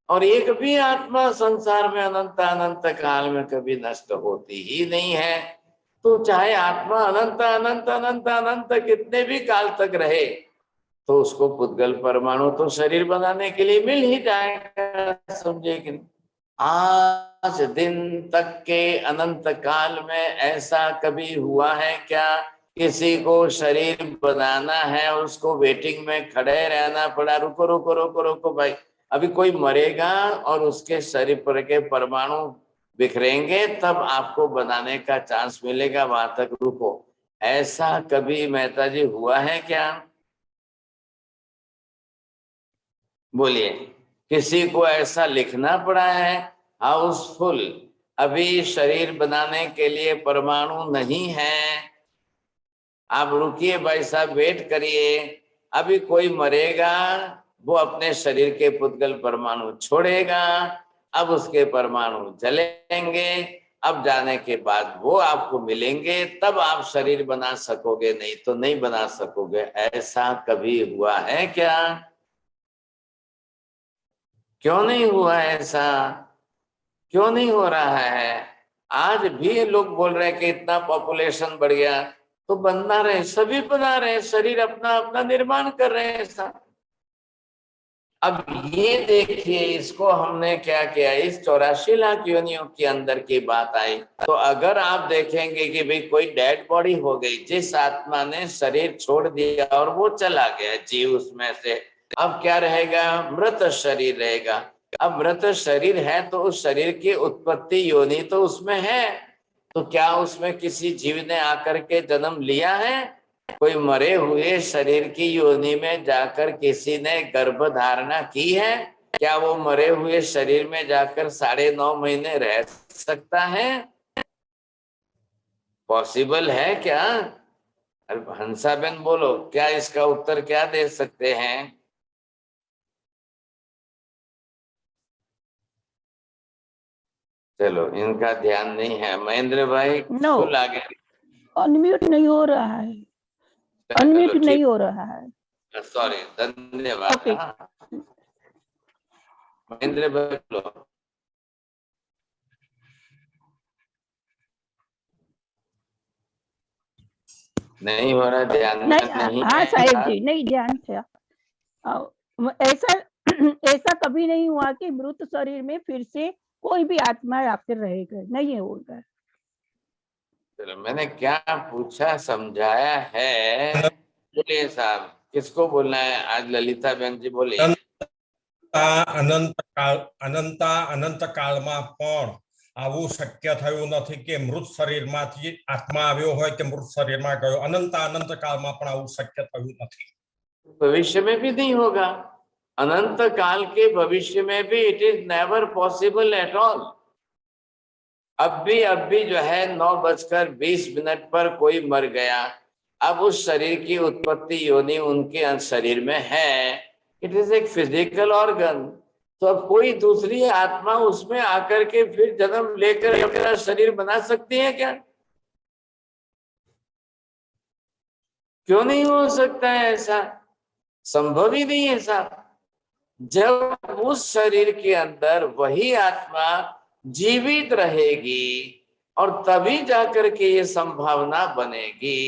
और एक भी आत्मा संसार में अनंत अनंत काल में कभी नष्ट होती ही नहीं है। तो चाहे आत्मा अनंत अनंत अनंत अनंत कितने भी काल तक रहे, तो उसको पुद्गल परमाणु तो शरीर बनाने के लिए मिल ही जाएगा, समझे कि नहीं? आज दिन तक के अनंत काल में ऐसा कभी हुआ है क्या? किसी को शरीर बनाना है और उसको वेटिंग में खड़े रहना पड़ा, रुको रुको रुको रुको भाई, अभी कोई मरेगा और उसके शरीर पर के परमाणु बिखरेंगे तब आपको बनाने का चांस मिलेगा, वहां तक रुको। ऐसा कभी मेहता जी हुआ है क्या? बोलिए। किसी को ऐसा लिखना पड़ा है हाउसफुल, अभी शरीर बनाने के लिए परमाणु नहीं है, आप रुकिए भाई साहब, वेट करिए, अभी कोई मरेगा, वो अपने शरीर के पुद्गल परमाणु छोड़ेगा, अब उसके परमाणु जलेंगे, अब जाने के बाद वो आपको मिलेंगे, तब आप शरीर बना सकोगे, नहीं तो नहीं बना सकोगे। ऐसा कभी हुआ है क्या? क्यों नहीं हुआ ऐसा? क्यों नहीं हो रहा है? आज भी लोग बोल रहे हैं कि इतना पॉपुलेशन बढ़ गया, तो बना रहे, सभी बना रहे, शरीर अपना अपना निर्माण कर रहे हैं ऐसा। अब ये देखिए, इसको हमने क्या किया, इस 84 लाख योनियों के अंदर की बात आई, तो अगर आप देखेंगे कि भाई कोई डेड बॉडी हो गई, जिस आत्मा ने शरीर छोड़ दिया और वो चला गया जीव उसमें से, अब क्या रहेगा? मृत शरीर रहेगा। अब मृत शरीर है तो उस शरीर की उत्पत्ति योनि तो उसमें है, तो क्या उसमें किसी जीव ने आकर के जन्म लिया है? कोई मरे हुए शरीर की योनि में जाकर किसी ने गर्भ धारणा की है? क्या वो मरे हुए शरीर में जाकर 9.5 महीने रह सकता है? पॉसिबल है क्या? हंसाबेन बोलो, क्या इसका उत्तर क्या दे सकते हैं? चलो, इनका ध्यान नहीं है। महेंद्र भाई नो, आगे अनम्यूट नहीं हो रहा है, अनम्यूट नहीं हो रहा है। सॉरी, धन्यवाद। ओके। महेंद्र भाई बोलो। नहीं हो रहा, ध्यान में नहीं। हाँ साहिब जी, नहीं ध्यान से। ऐसा ऐसा कभी नहीं हुआ कि मृत शरीर में फिर से कोई भी आत्मा आकर रहेगा, नहीं होगा। चलो, मैंने क्या पूछा समझाया है? बोलिए साहब, किसको बोलना है आज? ललिता बहन जी बोलिए। અનંત કાળમાં પણ આવું શક્ય થયું નથી કે મૃત શરીરમાંથી આત્મા આવ્યો હોય કે મૃત શરીરમાં ગયો। અનંત કાળમાં પણ આવું શક્ય થયું નથી। भविष्य में भी नहीं होगा। अनंत काल के भविष्य में भी it is never possible at all. अब भी जो है 9:20 पर कोई मर गया, अब उस शरीर की उत्पत्ति योनि उनके शरीर में है, इट इज एक फिजिकल ऑर्गन, तो अब कोई दूसरी आत्मा उसमें आकर के फिर जन्म लेकर अपना शरीर बना सकती है क्या? क्यों नहीं हो सकता है ऐसा? संभव ही नहीं है साहब। जब उस शरीर के अंदर वही आत्मा जीवित रहेगी और तभी जाकर के ये संभावना बनेगी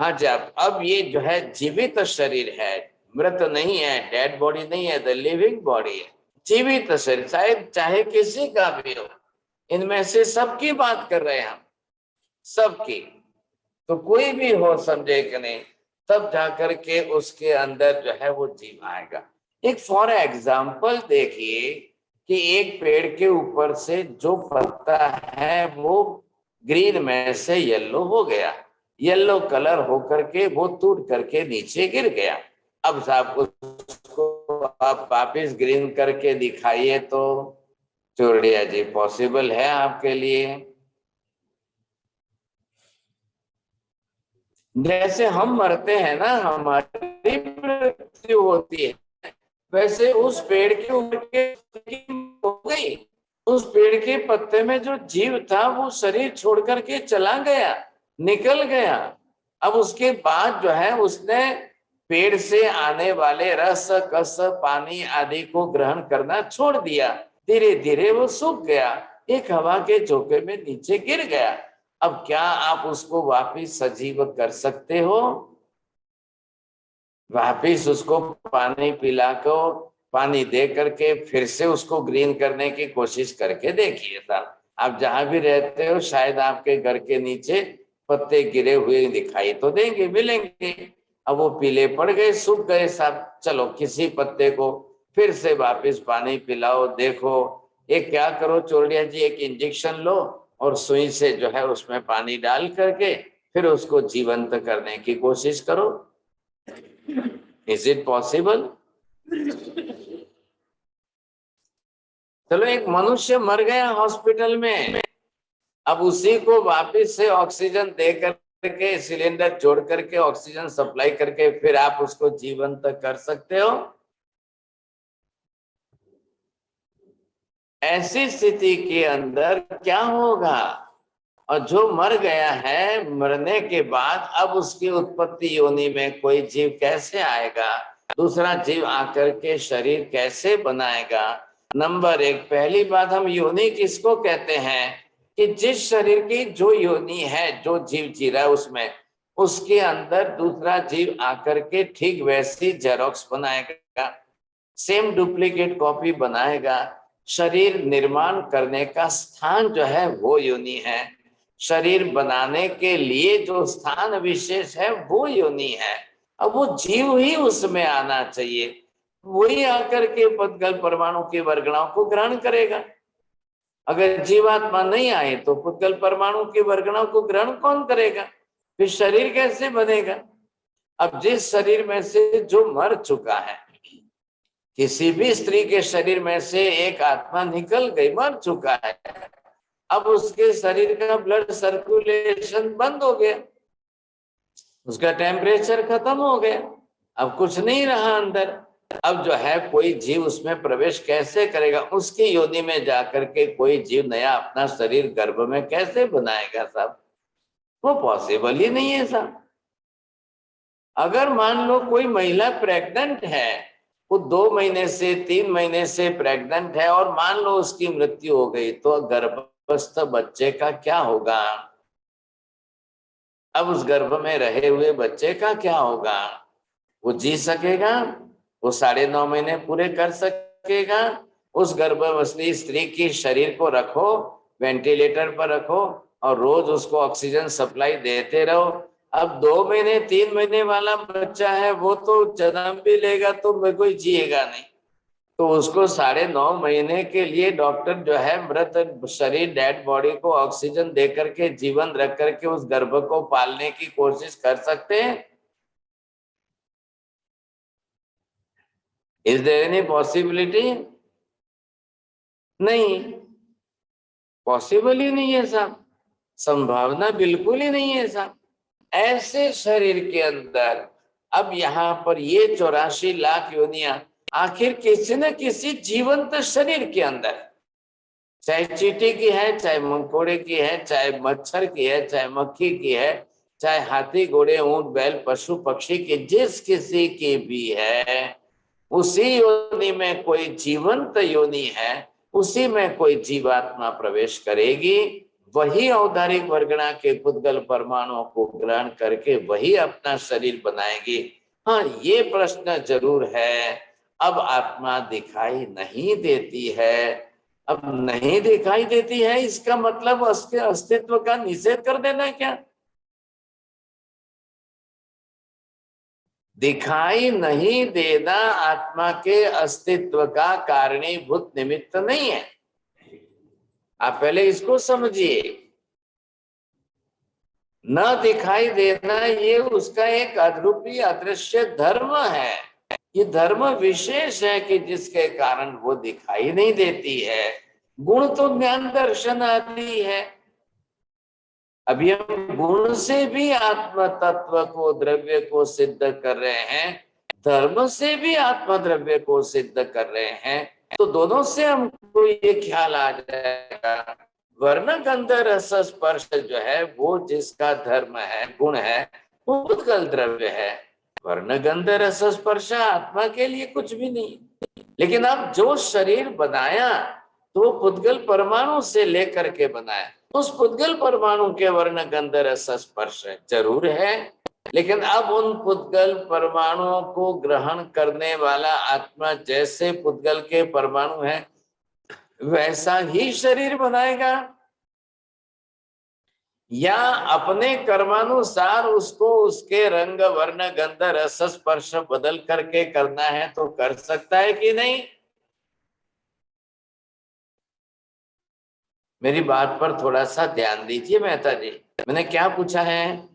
हाँ जी, अब ये जो है जीवित शरीर है, मृत नहीं है, डेड बॉडी नहीं है, द लिविंग बॉडी है, जीवित शरीर, शायद चाहे किसी का भी हो, इनमें से सबकी बात कर रहे हैं हम, सबकी। तो कोई भी हो, समझे कि नहीं, तब जाकर के उसके अंदर जो है वो जीव आएगा। एक फॉर एग्जाम्पल देखिए कि एक पेड़ के ऊपर से जो पत्ता है वो ग्रीन में से येलो हो गया, येलो कलर होकर के वो टूट करके नीचे गिर गया। अब साहब उसको आप वापिस ग्रीन करके दिखाइए तो चोरडिया जी पॉसिबल है आपके लिए? जैसे हम मरते हैं ना, हमारी मृत्यु होती है, वैसे उस पेड़ के ऊपर के हो गई, उस पेड़ के पत्ते में जो जीव था वो शरीर छोड़ करके चला गया, निकल गया। अब उसके बाद जो है उसने पेड़ से आने वाले रस, कस, पानी आदि को ग्रहण करना छोड़ दिया, धीरे धीरे वो सूख गया, एक हवा के झोंके में नीचे गिर गया। अब क्या आप उसको वापिस सजीव कर सकते हो? वापिस उसको पानी पिलाकर, पानी दे करके फिर से उसको ग्रीन करने की कोशिश करके देखिए साहब। आप जहां भी रहते हो शायद आपके घर के नीचे पत्ते गिरे हुए दिखाई तो देंगे, मिलेंगे। अब वो पीले पड़ गए, सूख गए साहब, चलो किसी पत्ते को फिर से वापिस पानी पिलाओ, देखो। एक क्या करो चोरडिया जी, एक इंजेक्शन लो और सुई से जो है उसमें पानी डाल करके फिर उसको जीवंत करने की कोशिश करो। Is it possible? चलो एक मनुष्य मर गया हॉस्पिटल में, अब उसी को वापस से ऑक्सीजन दे करके, सिलेंडर जोड़ करके ऑक्सीजन सप्लाई करके फिर आप उसको जीवंत कर सकते हो? ऐसी स्थिति के अंदर क्या होगा? और जो मर गया है, मरने के बाद अब उसकी उत्पत्ति योनि में कोई जीव कैसे आएगा? दूसरा जीव आकर के शरीर कैसे बनाएगा? नंबर एक, पहली बात, हम योनि किसको कहते हैं कि जिस शरीर की जो योनि है, जो जीव जी रहा है उसमें, उसके अंदर दूसरा जीव आकर के ठीक वैसी जेरोक्स बनाएगा, सेम डुप्लीकेट कॉपी बनाएगा। शरीर निर्माण करने का स्थान जो है वो योनि है, शरीर बनाने के लिए जो स्थान विशेष है वो योनि है। अब वो जीव ही उसमें आना चाहिए, वही आकर के पुद्गल परमाणु की वर्गणाओं को ग्रहण करेगा। अगर जीवात्मा नहीं आए तो पुद्गल परमाणु की वर्गणाओं को ग्रहण कौन करेगा? फिर शरीर कैसे बनेगा? अब जिस शरीर में से जो मर चुका है, किसी भी स्त्री के शरीर में से एक आत्मा निकल गई, मर चुका है, अब उसके शरीर का ब्लड सर्कुलेशन बंद हो गया, उसका टेम्परेचर खत्म हो गया, अब कुछ नहीं रहा अंदर। अब जो है कोई जीव उसमें प्रवेश कैसे करेगा? उसकी योनि में जाकर के कोई जीव नया अपना शरीर गर्भ में कैसे बनाएगा साहब? वो पॉसिबल ही नहीं है साहब। अगर मान लो कोई महिला प्रेग्नेंट है, वो 2 महीने से 3 महीने से प्रेग्नेंट है और मान लो उसकी मृत्यु हो गई, तो गर्भस्थ बच्चे का क्या होगा? अब उस गर्भ में रहे हुए बच्चे का क्या होगा? वो जी सकेगा? वो 9.5 महीने पूरे कर सकेगा? उस गर्भवती स्त्री की शरीर को रखो, वेंटिलेटर पर रखो और रोज उसको ऑक्सीजन सप्लाई देते रहो। अब 2 महीने 3 महीने वाला बच्चा है, वो तो जन्म भी लेगा तो कोई जिएगा नहीं, तो उसको 9.5 महीने के लिए डॉक्टर जो है मृत शरीर, डेड बॉडी को ऑक्सीजन दे करके जीवन रख करके उस गर्भ को पालने की कोशिश कर सकते हैं? Is there any possibility? नहीं, पॉसिबल ही नहीं है साहब, संभावना बिल्कुल ही नहीं है साहब। ऐसे शरीर के अंदर अब यहाँ पर ये 84 लाख योनियां आखिर किसी न किसी जीवंत शरीर के अंदर, चाहे चींटी की है, चाहे मंकोड़े की है, चाहे मच्छर की है, चाहे मक्खी की है, चाहे हाथी, घोड़े, ऊंट, बैल, पशु पक्षी की, जिस किसी की भी है, उसी योनि में कोई जीवंत योनि है, उसी में कोई जीवात्मा प्रवेश करेगी, वही औदारिक वर्गणा के पुद्गल परमाणुओं को ग्रहण करके वही अपना शरीर बनाएंगे। हाँ, ये प्रश्न जरूर है, अब आत्मा दिखाई नहीं देती है। अब नहीं दिखाई देती है, इसका मतलब उसके अस्तित्व का निषेध कर देना क्या? दिखाई नहीं देना आत्मा के अस्तित्व का कारणीभूत निमित्त नहीं है। आप पहले इसको समझिए। न दिखाई देना ये उसका एक अद्रूपी अदृश्य धर्म है। ये धर्म विशेष है कि जिसके कारण वो दिखाई नहीं देती है। गुण तो ज्ञान दर्शन आदि है। अभी हम गुण से भी आत्म तत्व को, द्रव्य को सिद्ध कर रहे हैं, धर्म से भी आत्म द्रव्य को सिद्ध कर रहे हैं। तो दोनों से हमको ये ख्याल आ जाएगा, वर्ण गंध रस स्पर्श जो है वो जिसका धर्म है, गुण है, वो पुद्गल द्रव्य है। वर्ण गंध रस स्पर्श आत्मा के लिए कुछ भी नहीं। लेकिन अब जो शरीर बनाया तो पुद्गल परमाणु से लेकर के बनाया, उस पुद्गल परमाणु के वर्ण गंध रस स्पर्श जरूर है। लेकिन अब उन पुद्गल परमाणुओं को ग्रहण करने वाला आत्मा जैसे पुद्गल के परमाणु है वैसा ही शरीर बनाएगा, या अपने कर्मानुसार उसको उसके रंग वर्ण गंध रस स्पर्श बदल करके करना है तो कर सकता है कि नहीं? मेरी बात पर थोड़ा सा ध्यान दीजिए मेहता जी। मैंने क्या पूछा है?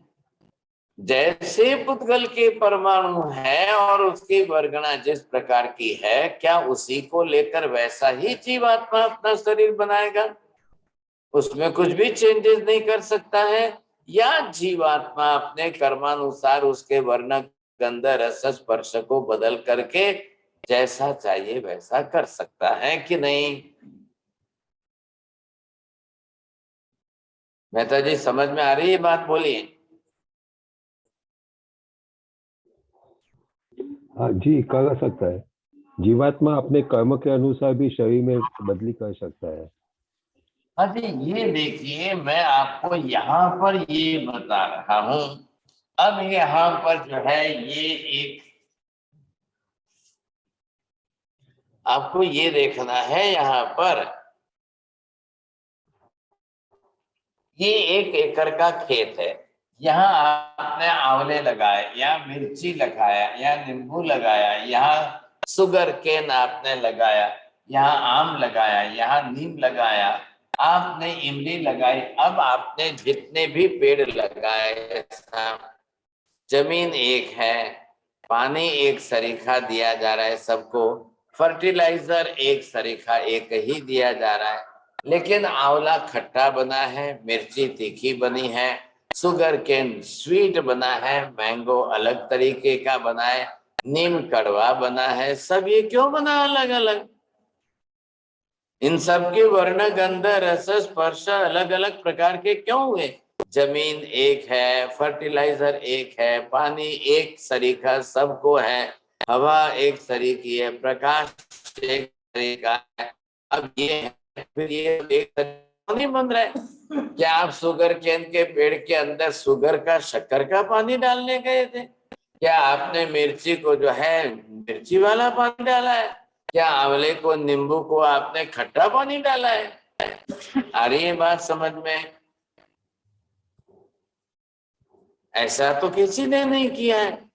जैसे पुद्गल के परमाणु है और उसकी वर्गणा जिस प्रकार की है, क्या उसी को लेकर वैसा ही जीवात्मा अपना शरीर बनाएगा? उसमें कुछ भी चेंजेस नहीं कर सकता है? या जीवात्मा अपने कर्मानुसार उसके वर्ण गंध रस स्पर्श को बदल करके जैसा चाहिए वैसा कर सकता है कि नहीं? मेहता जी समझ में आ रही है बात? बोलिए। हाँ जी, कर सकता है। जीवात्मा अपने कर्म के अनुसार भी शरीर में बदली कर सकता है। हाँ जी, ये देखिए मैं आपको यहाँ पर ये बता रहा हूं। अब यहाँ पर जो है ये एक, आपको ये देखना है, यहाँ पर ये 1 एकड़ का खेत है। यहाँ आपने आंवले लगाए, या मिर्ची लगाया, या नींबू लगाया, यहाँ शुगर केन आपने लगाया, यहाँ आम लगाया, यहाँ नीम लगाया, आपने इमली लगाई। अब आपने जितने भी पेड़ लगाए, जमीन एक है, पानी एक सरीखा दिया जा रहा है सबको, फर्टिलाइजर एक सरीखा एक ही दिया जा रहा है। लेकिन आंवला खट्टा बना है, मिर्ची तीखी बनी है, शुगर केन स्वीट बना है, मैंगो अलग तरीके का बना है, नीम कड़वा बना है। सब ये क्यों बना अलग अलग? इन सब के वर्ण गंध रस स्पर्श अलग अलग प्रकार के क्यों हुए? जमीन एक है, फर्टिलाइजर एक है, पानी एक सरीखा सबको है, हवा एक सरीकी है, प्रकाश एक सरीका है। अब ये है, फिर ये एक नहीं बन रहा है। क्या आप शुगर केन के पेड़ के अंदर शुगर का शक्कर का पानी डालने गए थे? क्या आपने मिर्ची को जो है मिर्ची वाला पानी डाला है? क्या आंवले को, नींबू को आपने खट्टा पानी डाला है? आ रही है बात समझ में? ऐसा तो किसी ने नहीं किया है।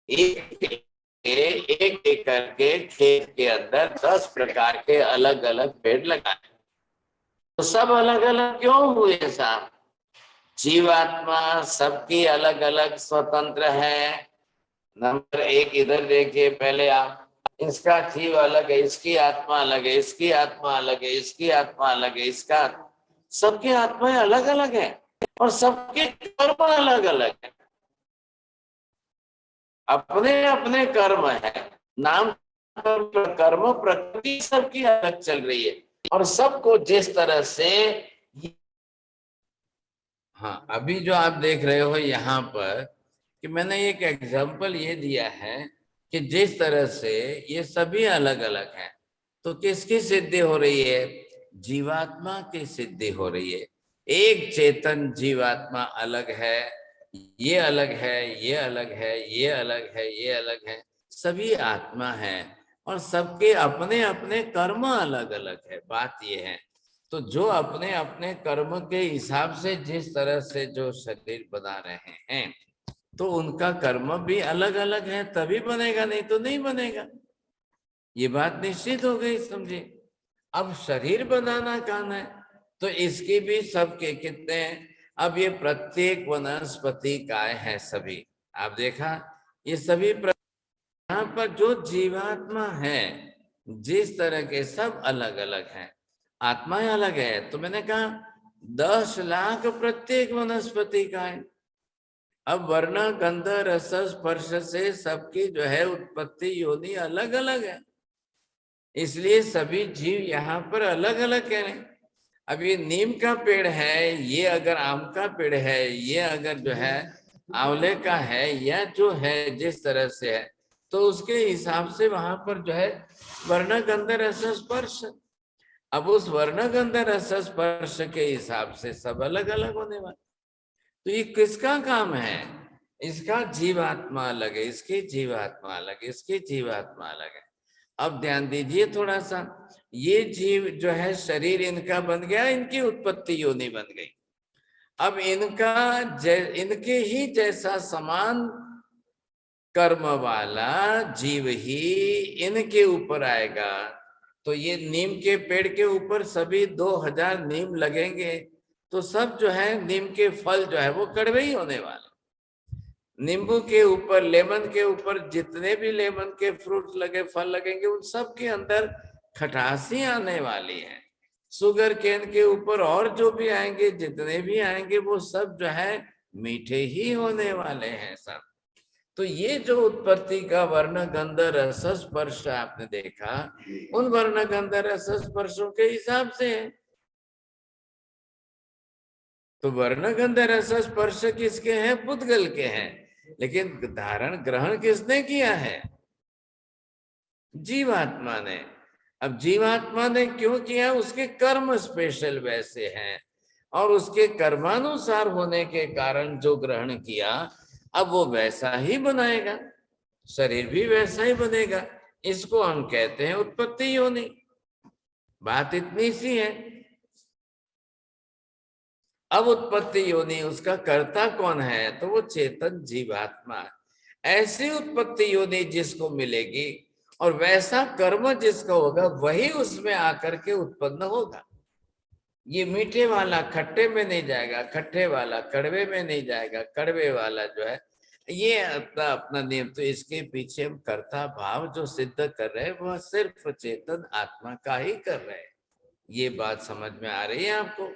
एक एकड़ के खेत के अंदर 10 प्रकार के अलग अलग पेड़ लगाए, तो सब अलग अलग क्यों हुए साहब? जीवात्मा सबकी अलग अलग स्वतंत्र है। नंबर 1 इधर देखिए पहले आप, इसका जीव अलग है, इसकी आत्मा अलग है, इसकी आत्मा अलग है, इसकी आत्मा अलग है, इसका, सबकी आत्माएं अलग अलग है और सबके कर्म अलग अलग है। अपने अपने कर्म है, नाम कर्म प्रकृति सबकी अलग चल रही है और सबको जिस तरह से, हाँ अभी जो आप देख रहे हो यहाँ पर कि मैंने एक एग्जांपल ये दिया है कि जिस तरह से ये सभी अलग अलग हैं, तो किसकी सिद्धि हो रही है? जीवात्मा की सिद्धि हो रही है। एक चेतन जीवात्मा अलग है, ये अलग है, ये अलग है, ये अलग है, ये अलग है, सभी आत्मा है और सबके अपने अपने कर्म अलग अलग है। बात ये है, तो जो अपने अपने कर्म के हिसाब से जिस तरह से जो शरीर बना रहे हैं, तो उनका कर्म भी अलग अलग है, तभी बनेगा, नहीं तो नहीं बनेगा। ये बात निश्चित हो गई, समझे। अब शरीर बनाना कौन है, तो इसकी भी सबके कितने हैं। अब ये प्रत्येक वनस्पति काय है सभी, आप देखा ये सभी यहाँ पर जो जीवात्मा है जिस तरह के सब अलग अलग हैं, आत्माएं अलग है। तो मैंने कहा 10 लाख प्रत्येक वनस्पति का है। अब वर्ण गंध रस स्पर्श से सबकी जो है उत्पत्ति योनि अलग अलग है, इसलिए सभी जीव यहाँ पर अलग अलग कह रहे हैं। अब ये नीम का पेड़ है, ये अगर आम का पेड़ है, ये अगर जो है आंवले का है, या जो है जिस तरह से है, तो उसके हिसाब से वहां पर जो है वर्ण गंध रस स्पर्श। अब उस वर्ण गंध रस स्पर्श के हिसाब से सब अलग अलग होने वाले। तो ये किसका काम है, इसका जीवात्मा अलग है, इसकी जीवात्मा अलग है, इसकी जीवात्मा अलग है। अब ध्यान दीजिए थोड़ा सा, ये जीव जो है शरीर इनका बन गया, इनकी उत्पत्ति योनि बन गई। अब इनके ही जैसा समान कर्म वाला जीव ही इनके ऊपर आएगा, तो ये नीम के पेड़ के ऊपर सभी 2000 नीम लगेंगे, तो सब जो है नीम के फल जो है वो कड़वे ही होने वाले। नींबू के ऊपर, लेमन के ऊपर जितने भी लेमन के फ्रूट लगे, फल लगेंगे, उन सब के अंदर खटासी आने वाली है। शुगर केन के ऊपर और जो भी आएंगे, जितने भी आएंगे, वो सब जो है मीठे ही होने वाले हैं सब। तो ये जो उत्पत्ति का वर्ण गंध रस स्पर्श आपने देखा, उन वर्ण गंध रस स्पर्शों के हिसाब से है। तो वर्ण गंध रस स्पर्श किसके हैं, पुद्गल के हैं, लेकिन धारण ग्रहण किसने किया है, जीवात्मा ने। अब जीवात्मा ने क्यों किया, उसके कर्म स्पेशल वैसे हैं, और उसके कर्मानुसार होने के कारण जो ग्रहण किया, अब वो वैसा ही बनाएगा, शरीर भी वैसा ही बनेगा। इसको हम कहते हैं उत्पत्ति योनि। बात इतनी सी है। अब उत्पत्ति योनि, उसका कर्ता कौन है, तो वो चेतन जीवात्मा। ऐसी उत्पत्ति योनि जिसको मिलेगी और वैसा कर्म जिसका होगा, वही उसमें आकर के उत्पन्न होगा। ये मीठे वाला खट्टे में नहीं जाएगा, खट्टे वाला कड़वे में नहीं जाएगा, कड़वे वाला जो है ये अपना नियम। तो इसके पीछे हम कर्ता भाव जो सिद्ध कर रहे हैं, वह सिर्फ चेतन आत्मा का ही कर रहे हैं। ये बात समझ में आ रही है आपको?